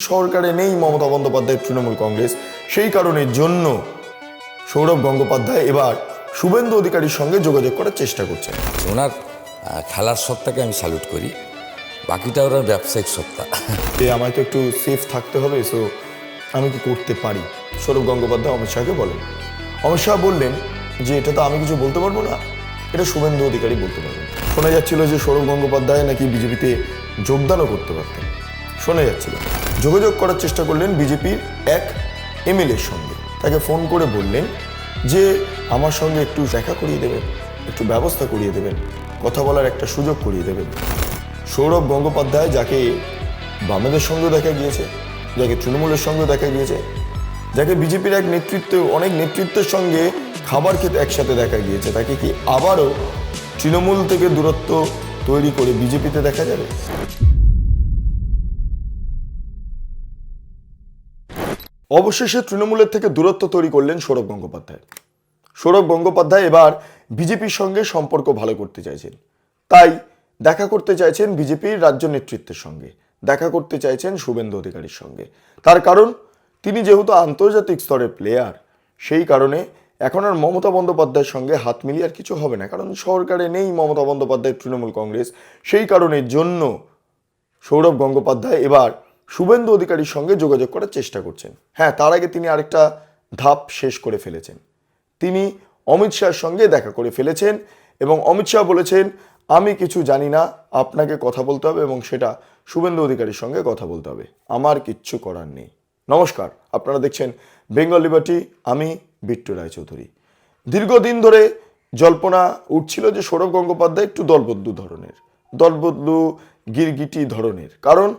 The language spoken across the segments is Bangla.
সরকারে নেই মমতা বন্দ্যোপাধ্যায়ের তৃণমূল কংগ্রেস, সেই কারণের জন্য সৌরভ গঙ্গোপাধ্যায় এবার শুভেন্দু অধিকারীর সঙ্গে যোগাযোগ করার চেষ্টা করছেন। ওনার খেলার সত্তাকে আমি স্যালুট করি, বাকিটা ওনার ব্যবসায়িক সত্তা। আমায় তো একটু সেফ থাকতে হবে, সো আমি কি করতে পারি? সৌরভ গঙ্গোপাধ্যায় অমিত শাহকে বলেন। অমিত শাহ বললেন যে এটা তো আমি কিছু বলতে পারবো না, এটা শুভেন্দু অধিকারী বলতে পারবেন। শোনা যাচ্ছিল যে সৌরভ গঙ্গোপাধ্যায় নাকি বিজেপিতে যোগদানও করতে পারতেন, শোনা যাচ্ছিল। যোগাযোগ করার চেষ্টা করলেন বিজেপির এক এমএলএর সঙ্গে, তাকে ফোন করে বললেন যে আমার সঙ্গে একটু দেখা করিয়ে দেবেন, একটু ব্যবস্থা করিয়ে দেবেন, কথা বলার একটা সুযোগ করিয়ে দেবেন। সৌরভ গঙ্গোপাধ্যায়, যাকে বামেদের সঙ্গে দেখা গিয়েছে, যাকে তৃণমূলের সঙ্গে দেখা গিয়েছে, যাকে বিজেপির অনেক নেতৃত্বের সঙ্গে খাবার খেতে একসাথে দেখা গিয়েছে, তাকে কি আবারও তৃণমূল থেকে দূরত্ব তৈরি করে বিজেপিতে দেখা যাবে? অবশেষে তৃণমূলের থেকে দূরত্ব তৈরি করলেন সৌরভ গঙ্গোপাধ্যায়। সৌরভ গঙ্গোপাধ্যায় এবার বিজেপির সঙ্গে সম্পর্ক ভালো করতে চাইছেন, তাই দেখা করতে চাইছেন বিজেপির রাজ্য নেতৃত্বের সঙ্গে, দেখা করতে চাইছেন শুভেন্দু অধিকারীর সঙ্গে। তার কারণ, তিনি যেহেতু আন্তর্জাতিক স্তরের প্লেয়ার, সেই কারণে এখন আর মমতা বন্দ্যোপাধ্যায়ের সঙ্গে হাত মিলিয়ে আর কিছু হবে না, কারণ সরকারে নেই মমতা বন্দ্যোপাধ্যায়ের তৃণমূল কংগ্রেস। সেই কারণের জন্য সৌরভ গঙ্গোপাধ্যায় এবার শুভেন্দু অধিকারীর সঙ্গে যোগাযোগ করার চেষ্টা করছেন। হ্যাঁ, তার আগে তিনি আরেকটা ধাপ শেষ করে ফেলেছেন। তিনি অমিত শাহের সঙ্গে দেখা করে ফেলেছেন এবং অমিত শাহ বলেছেন, আমি কিছু জানি না, আপনাকে কথা বলতে হবে এবং সেটা শুভেন্দু অধিকারীর সঙ্গে কথা বলতে হবে, আমার কিচ্ছু করার নেই। নমস্কার, আপনারা দেখছেন বেঙ্গল লিবার্টি, আমি বিট্টু রায়চৌধুরী। দীর্ঘদিন ধরে জল্পনা উঠছিল যে সৌরভ গঙ্গোপাধ্যায় একটু দলবদলু গিরগিটি ধরনের। কারণ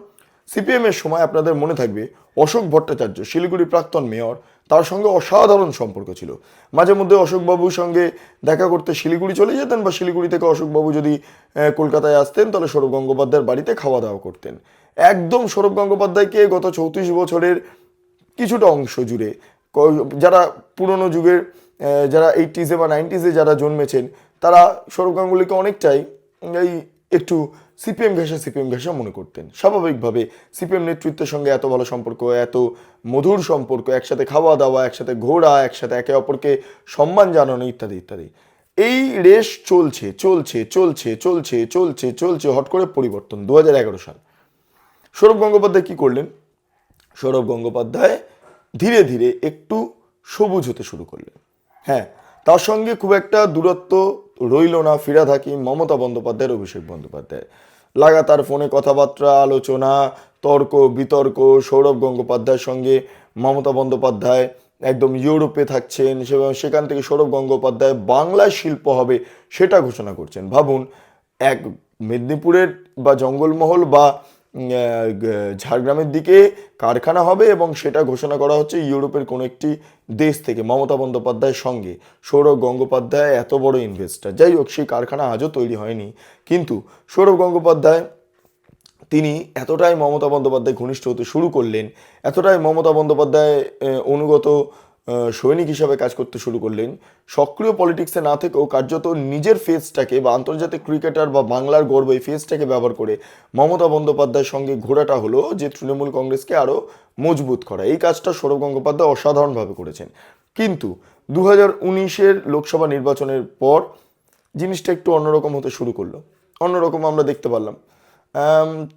সিপিএমের সময় আপনাদের মনে থাকবে অশোক ভট্টাচার্য, শিলিগুড়ির প্রাক্তন মেয়র, তার সঙ্গে অসাধারণ সম্পর্ক ছিল। মাঝে মধ্যে অশোকবাবুর সঙ্গে দেখা করতে শিলিগুড়ি চলে যেতেন, বা শিলিগুড়ি থেকে অশোকবাবু যদি কলকাতায় আসতেন তাহলে সৌরভ গঙ্গোপাধ্যায়ের বাড়িতে খাওয়া দাওয়া করতেন। একদম সৌরভ গঙ্গোপাধ্যায়কে গত 34 বছরের কিছুটা অংশ জুড়ে, যারা পুরনো যুগের, যারা 80s বা 90s যারা জন্মেছেন, তারা সৌরভ গাঙ্গুলিকে অনেকটাই এই একটু সিপিএম ঘেঁষা মনে করতেন। স্বাভাবিকভাবে সিপিএম নেতৃত্বের সঙ্গে এত ভালো সম্পর্ক, এত মধুর সম্পর্ক, একসাথে খাওয়া দাওয়া, একসাথে ঘোরা, একসাথে একে অপরকে সম্মান জানানো, ইত্যাদি ইত্যাদি। এই রেস চলছে, হট করে পরিবর্তন 2011 সাল। সৌরভ গঙ্গোপাধ্যায় কি করলেন? সৌরভ গঙ্গোপাধ্যায় ধীরে ধীরে একটু সবুজ হতে শুরু করলেন। হ্যাঁ, তার সঙ্গে খুব একটা দূরত্ব রইল না ফিরহাদ হাকিম, মমতা বন্দ্যোপাধ্যায়ের, অভিষেক বন্দ্যোপাধ্যায়। লাগাতার ফোনে কথাবার্তা, আলোচনা, তর্ক বিতর্ক। সৌরভ গঙ্গোপাধ্যায়ের সঙ্গে মমতা বন্দ্যোপাধ্যায় একদম ইউরোপে থাকছেন, সেখান থেকে সৌরভ গঙ্গোপাধ্যায় বাংলায় শিল্প হবে সেটা ঘোষণা করছেন। ভাবুন, এক মেদিনীপুরের বা জঙ্গলমহল বা ঝাড়গ্রামের দিকে কারখানা হবে এবং সেটা ঘোষণা করা হচ্ছে ইউরোপের কোনো একটি দেশ থেকে, মমতা বন্দ্যোপাধ্যায়ের সঙ্গে। সৌরভ গঙ্গোপাধ্যায় এত বড় ইনভেস্টার, যাই হোক, সেই কারখানা আজও তৈরি হয়নি, কিন্তু সৌরভ গঙ্গোপাধ্যায় তিনি এতটাই মমতা বন্দ্যোপাধ্যায় ঘনিষ্ঠ হতে শুরু করলেন, এতটাই মমতা বন্দ্যোপাধ্যায় অনুগত সৈনিক হিসাবে কাজ করতে শুরু করলেন, সক্রিয় পলিটিক্সে না থেকেও কার্যত নিজের ফেসটাকে বা আন্তর্জাতিক ক্রিকেটার বা বাংলার গর্ব এই ফেসটাকে ব্যবহার করে মমতা বন্দ্যোপাধ্যায়ের সঙ্গে ঘোরাটা হলো যে তৃণমূল কংগ্রেসকে আরও মজবুত করা। এই কাজটা সৌরভ গঙ্গোপাধ্যায় অসাধারণভাবে করেছেন। কিন্তু 2019-এর লোকসভা নির্বাচনের পর জিনিসটা একটু অন্যরকম হতে শুরু করলো, অন্যরকম আমরা দেখতে পারলাম।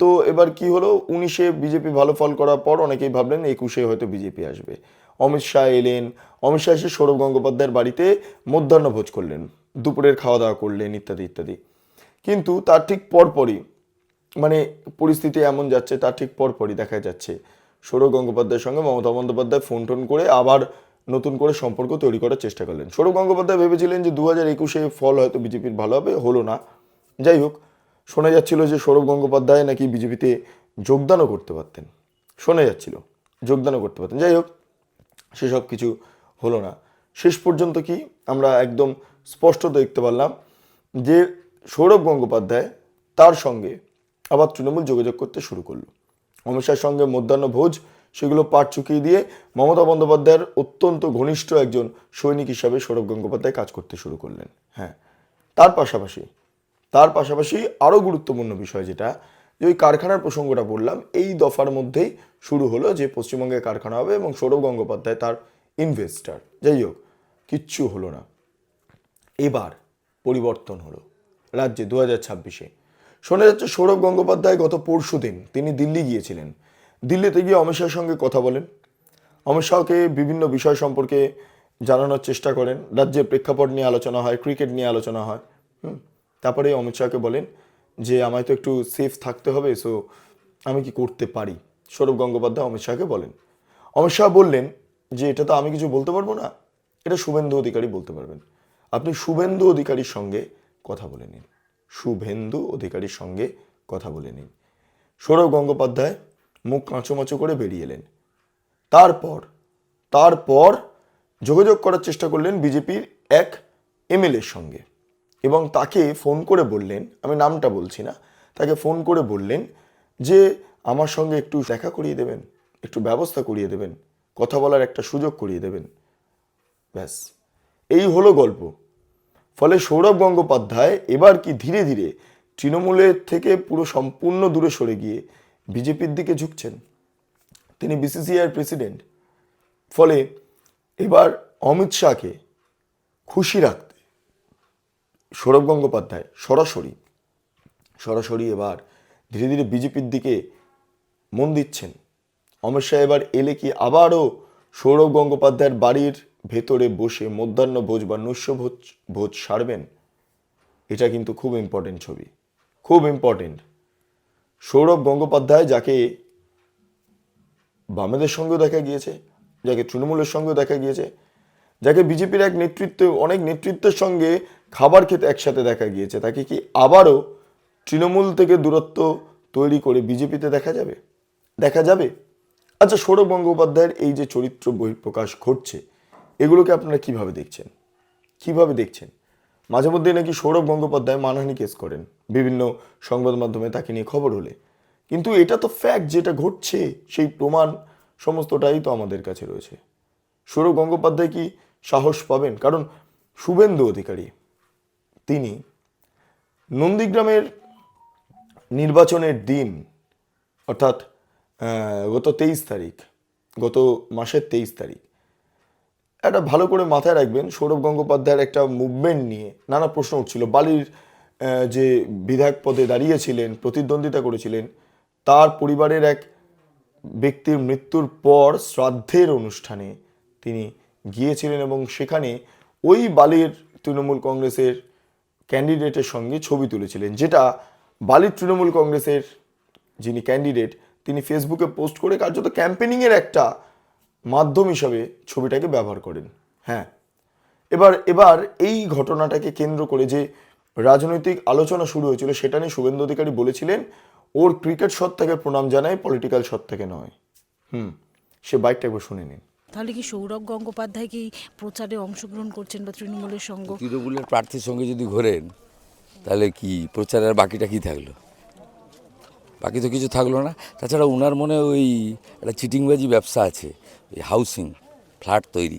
তো এবার কি হলো, 19-এ বিজেপি ভালো ফল করার পর অনেকেই ভাবলেন 21-এ হয়তো বিজেপি আসবে। অমিত শাহ এলেন, অমিত শাহ এসে সৌরভ গঙ্গোপাধ্যায়ের বাড়িতে মধ্যাহ্নভোজ করলেন, দুপুরের খাওয়া দাওয়া করলেন, ইত্যাদি ইত্যাদি। কিন্তু তার ঠিক পরপরই, মানে পরিস্থিতি এমন যাচ্ছে, তার ঠিক পরপরই দেখা যাচ্ছে সৌরভ গঙ্গোপাধ্যায়ের সঙ্গে মমতা বন্দ্যোপাধ্যায় ফোন টোন করে আবার নতুন করে সম্পর্ক তৈরি করার চেষ্টা করলেন। সৌরভ গঙ্গোপাধ্যায় ভেবেছিলেন যে 2021-এ ফল হয়তো বিজেপির ভালো হবে, হলো না। যাই হোক, শোনা যাচ্ছিল যে সৌরভ গঙ্গোপাধ্যায় নাকি বিজেপিতে যোগদানও করতে পারতেন, যাই হোক, সেসব কিছু হলো না। শেষ পর্যন্ত কি আমরা একদম স্পষ্ট দেখতে পারলাম যে সৌরভ গঙ্গোপাধ্যায় তার সঙ্গে আবার তৃণমূল যোগাযোগ করতে শুরু করলো। অমিত শাহের সঙ্গে মধ্যাহ্নভোজ, সেগুলো পাট চুকিয়ে দিয়ে মমতা বন্দ্যোপাধ্যায়ের অত্যন্ত ঘনিষ্ঠ একজন সৈনিক হিসাবে সৌরভ গঙ্গোপাধ্যায় কাজ করতে শুরু করলেন। হ্যাঁ, তার পাশাপাশি আরও গুরুত্বপূর্ণ বিষয় যেটা, যে ওই কারখানার প্রসঙ্গটা বললাম, এই দফার মধ্যেই শুরু হলো যে পশ্চিমবঙ্গে কারখানা হবে এবং সৌরভ গঙ্গোপাধ্যায় তার ইনভেস্টার। যাই হোক, কিচ্ছু হলো না। এবার পরিবর্তন হলো রাজ্যে 2026-এ। শোনা যাচ্ছে সৌরভ গঙ্গোপাধ্যায় গত পরশুদিন তিনি দিল্লি গিয়েছিলেন। দিল্লিতে গিয়ে অমিত শাহের সঙ্গে কথা বলেন, অমিত শাহকে বিভিন্ন বিষয় সম্পর্কে জানানোর চেষ্টা করেন। রাজ্যের প্রেক্ষাপট নিয়ে আলোচনা হয়, ক্রিকেট নিয়ে আলোচনা হয়। তারপরে অমিত শাহকে বলেন যে আমায় তো একটু সেফ থাকতে হবে, সো আমি কি করতে পারি। সৌরভ গঙ্গোপাধ্যায় অমিত শাহকে বলেন। অমিত শাহ বললেন যে এটা তো আমি কিছু বলতে পারবো না, এটা শুভেন্দু অধিকারী বলতে পারবেন। আপনি শুভেন্দু অধিকারীর সঙ্গে কথা বলে নিন, শুভেন্দু অধিকারীর সঙ্গে কথা বলে নিন। সৌরভ গঙ্গোপাধ্যায় মুখ কাঁচোমাচো করে বেরিয়ে এলেন। তারপর যোগাযোগ করার চেষ্টা করলেন বিজেপির এক এমএলএর সঙ্গে এবং তাকে ফোন করে বললেন, আমি নামটা বলছি না, তাকে ফোন করে বললেন যে আমার সঙ্গে একটু দেখা করিয়ে দেবেন, একটু ব্যবস্থা করিয়ে দেবেন, কথা বলার একটা সুযোগ করিয়ে দেবেন। ব্যাস, এই হলো গল্প। ফলে সৌরভ গঙ্গোপাধ্যায় এবার কি ধীরে ধীরে তৃণমূলের থেকে পুরো সম্পূর্ণ দূরে সরে গিয়ে বিজেপির দিকে ঝুঁকছেন। তিনি বিসিসিআইয়ের প্রেসিডেন্ট। ফলে এবার অমিত শাহকে খুশি রাখতে সৌরভ গঙ্গোপাধ্যায় সরাসরি এবার ধীরে ধীরে বিজেপির দিকে মন দিচ্ছেন। অমিত শাহ এবার এলে কি আবারও সৌরভ গঙ্গোপাধ্যায়ের বাড়ির ভেতরে বসে মধ্যাহ্ন ভোজ বা নৈশ ভোজ সারবেন? এটা কিন্তু খুব ইম্পর্টেন্ট ছবি, খুব ইম্পর্টেন্ট। সৌরভ গঙ্গোপাধ্যায় যাকে বামেদের সঙ্গেও দেখা গিয়েছে, যাকে তৃণমূলের সঙ্গেও দেখা গিয়েছে, যাকে বিজেপির অনেক নেতৃত্বের সঙ্গে খাবার খেতে একসাথে দেখা গিয়েছে, তাকে কি আবারও তৃণমূল থেকে দূরত্ব তৈরি করে বিজেপিতে দেখা যাবে? আচ্ছা, সৌরভ গঙ্গোপাধ্যায়ের এই যে চরিত্র বহিঃপ্রকাশ ঘটছে, এগুলোকে আপনারা কিভাবে দেখছেন? মাঝে মধ্যে নাকি সৌরভ গঙ্গোপাধ্যায় মানহানি কেস করেন বিভিন্ন সংবাদ মাধ্যমে তাকে নিয়ে খবর হলে, কিন্তু এটা তো ফ্যাক্ট, যেটা ঘটছে সেই প্রমাণ সমস্তটাই তো আমাদের কাছে রয়েছে। সৌরভ গঙ্গোপাধ্যায় কি সাহস পাবেন? কারণ শুভেন্দু অধিকারী তিনি নন্দীগ্রামের নির্বাচনের দিন, অর্থাৎ গত মাসের 23 তারিখ, একটা ভালো করে মাথায় রাখবেন, সৌরভ গঙ্গোপাধ্যায়ের একটা মুভমেন্ট নিয়ে নানা প্রশ্ন উঠছিল। বালির যে বিধায়ক পদে দাঁড়িয়েছিলেন, প্রতিদ্বন্দ্বিতা করেছিলেন, তার পরিবারের এক ব্যক্তির মৃত্যুর পর শ্রাদ্ধের অনুষ্ঠানে তিনি গিয়েছিলেন এবং সেখানে ওই বালির তৃণমূল কংগ্রেসের ক্যান্ডিডেটের সঙ্গে ছবি তুলেছিলেন, যেটা বালির তৃণমূল কংগ্রেসের যিনি ক্যান্ডিডেট তিনি ফেসবুকে পোস্ট করে কার্যত ক্যাম্পেনিংয়ের একটা মাধ্যম হিসাবে ছবিটাকে ব্যবহার করেন। হ্যাঁ, এবার এই ঘটনাটাকে কেন্দ্র করে যে রাজনৈতিক আলোচনা শুরু হয়েছিল, সেটা নিয়ে শুভেন্দু অধিকারী বলেছিলেন ওর ক্রিকেট সত্তাকে প্রণাম জানায়, পলিটিক্যাল সত্তাকে নয়। সে বাইকটা একবার শুনে নিন। তাহলে কি সৌরভ গঙ্গোপাধ্যায় কি প্রচারে অংশগ্রহণ করছেন বা তৃণমূলের সঙ্গে? তৃণমূলের প্রার্থীর সঙ্গে যদি ঘোরেন তাহলে কি প্রচারের বাকিটা কি থাকলো? বাকি তো কিছু থাকলো না। তাছাড়া ওনার মনে ওই একটা চিটিংবাজি ব্যবসা আছে, ওই হাউসিং ফ্ল্যাট তৈরি,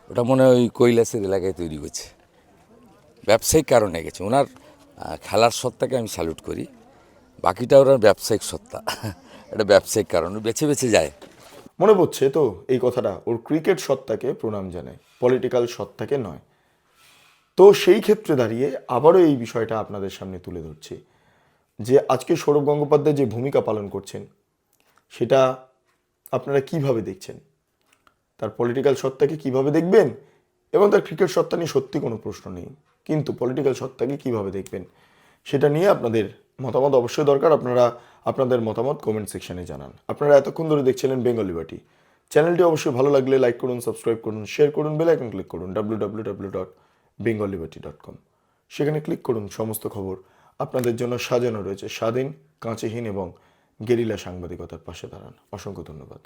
ওটা মনে হয় ওই কৈলাসের এলাকায় তৈরি করছে, ব্যবসায়িক কারণে গেছে। ওনার খেলার সত্তাকে আমি স্যালুট করি, বাকিটা ওনার ব্যবসায়িক সত্তা, এটা ব্যবসায়িক কারণে বেছে যায়। মনে পড়ছে তো এই কথাটা, ওর ক্রিকেট সত্তাকে প্রণাম জানায়, পলিটিক্যাল সত্তাকে নয়। তো সেই ক্ষেত্রে দাঁড়িয়ে আবারও এই বিষয়টা আপনাদের সামনে তুলে ধরছি যে আজকে সৌরভ গঙ্গোপাধ্যায় যে ভূমিকা পালন করছেন সেটা আপনারা কিভাবে দেখছেন, তার পলিটিক্যাল সত্তাকে কিভাবে দেখবেন, এবং তার ক্রিকেট সত্তা নিয়ে সত্যি কোনো প্রশ্ন নেই, কিন্তু পলিটিক্যাল সত্তাকে কিভাবে দেখবেন সেটা নিয়ে আপনাদের মতামত অবশ্যই দরকার। আপনারা আপনাদের মতামত কমেন্ট সেকশনে জানান। আপনারা এতক্ষণ ধরে দেখছিলেন বেঙ্গল লিবার্টি। চ্যানেলটি অবশ্যই ভালো লাগলে লাইক করুন, সাবস্ক্রাইব করুন, শেয়ার করুন, বেল আইকন ক্লিক করুন www.bengalliberty.com। সেখানে ক্লিক করুন, সমস্ত খবর আপনাদের জন্য সাজানো রয়েছে। স্বাধীন, কাঁচিহীন এবং গেরিলা সাংবাদিকতার পাশে দাঁড়ান। অসংখ্য ধন্যবাদ।